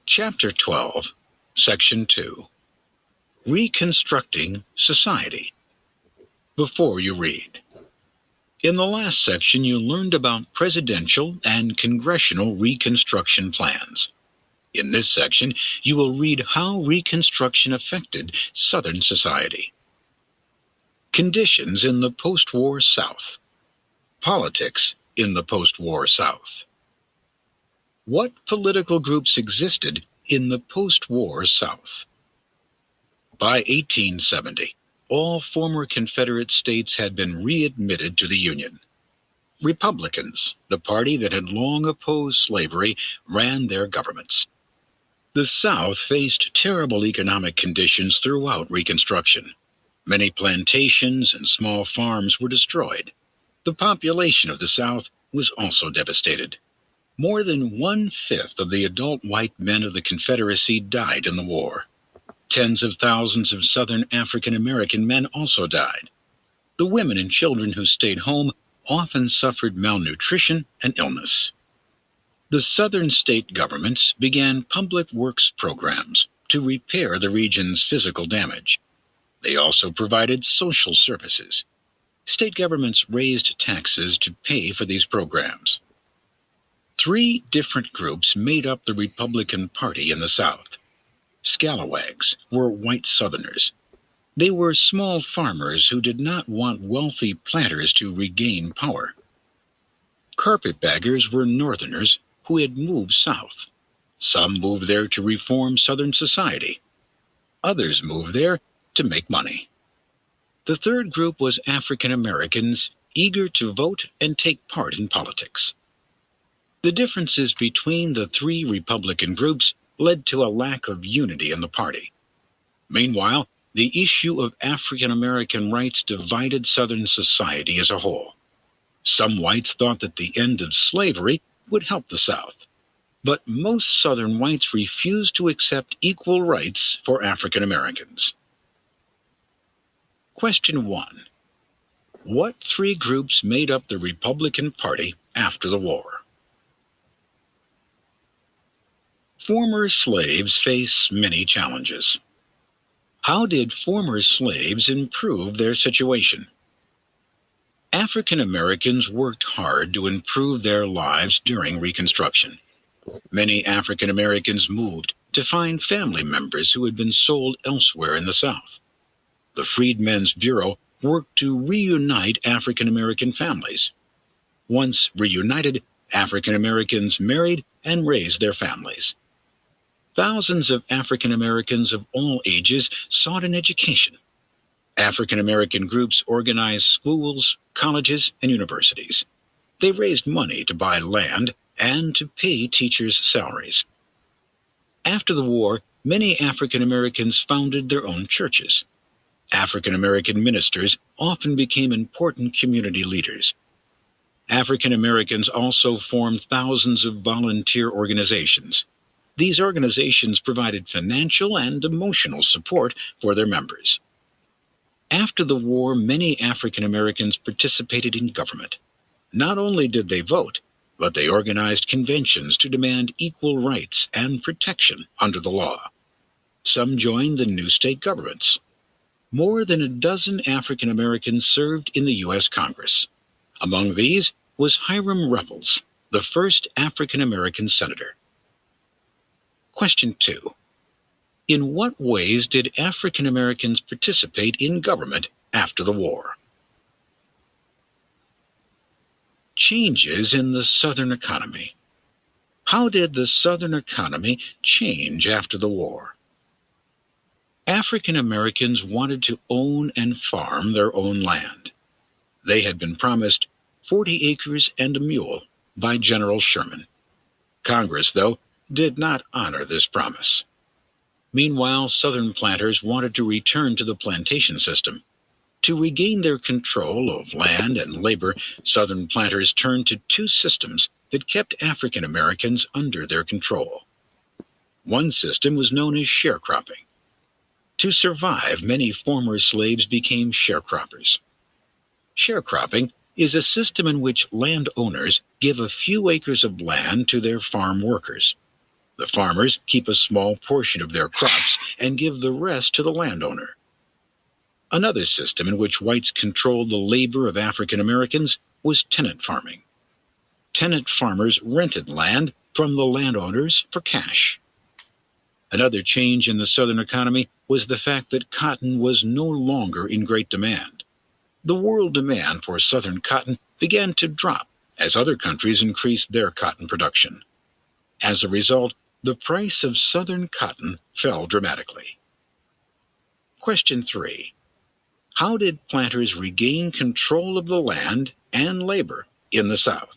Chapter 12, Section 2, Reconstructing Society. Before you read. In the last section, you learned about presidential and congressional Reconstruction plans. In this section, you will read how Reconstruction affected Southern society. Conditions in the post-war South. Politics in the post-war South. What political groups existed in the post-war South? By 1870, all former Confederate states had been readmitted to the Union. Republicans, the party that had long opposed slavery, ran their governments. The South faced terrible economic conditions throughout Reconstruction. Many plantations and small farms were destroyed. The population of the South was also devastated. More than 1/5 of the adult white men of the Confederacy died in the war. Tens of thousands of Southern African American men also died. The women and children who stayed home often suffered malnutrition and illness. The Southern state governments began public works programs to repair the region's physical damage. They also provided social services. State governments raised taxes to pay for these programs. 3 different groups made up the Republican Party in the South. Scalawags were white Southerners. They were small farmers who did not want wealthy planters to regain power. Carpetbaggers were Northerners who had moved south. Some moved there to reform Southern society. Others moved there to make money. The third group was African Americans eager to vote and take part in politics. The differences between the 3 Republican groups led to a lack of unity in the party. Meanwhile, the issue of African American rights divided Southern society as a whole. Some whites thought that the end of slavery would help the South, but most Southern whites refused to accept equal rights for African Americans. Question 1. What 3 groups made up the Republican Party after the war? Former slaves face many challenges. How did former slaves improve their situation? African Americans worked hard to improve their lives during Reconstruction. Many African Americans moved to find family members who had been sold elsewhere in the South. The Freedmen's Bureau worked to reunite African American families. Once reunited, African Americans married and raised their families. Thousands of African Americans of all ages sought an education. African American groups organized schools, colleges, and universities. They raised money to buy land and to pay teachers' salaries. After the war, many African Americans founded their own churches. African American ministers often became important community leaders. African Americans also formed thousands of volunteer organizations. These organizations provided financial and emotional support for their members. After the war, many African Americans participated in government. Not only did they vote, but they organized conventions to demand equal rights and protection under the law. Some joined the new state governments. More than a dozen African Americans served in the U.S. Congress. Among these was Hiram Revels, the first African American senator. Question 2. In what ways did African Americans participate in government after the war? Changes in the Southern economy. How did the Southern economy change after the war? African Americans wanted to own and farm their own land. They had been promised 40 acres and a mule by General Sherman. Congress, though, did not honor this promise. Meanwhile, Southern planters wanted to return to the plantation system. To regain their control of land and labor, Southern planters turned to 2 systems that kept African Americans under their control. One system was known as sharecropping. To survive, many former slaves became sharecroppers. Sharecropping is a system in which landowners give a few acres of land to their farm workers. The farmers keep a small portion of their crops and give the rest to the landowner. Another system in which whites controlled the labor of African Americans was tenant farming. Tenant farmers rented land from the landowners for cash. Another change in the Southern economy was the fact that cotton was no longer in great demand. The world demand for Southern cotton began to drop as other countries increased their cotton production. As a result, the price of Southern cotton fell dramatically. Question 3. How did planters regain control of the land and labor in the South?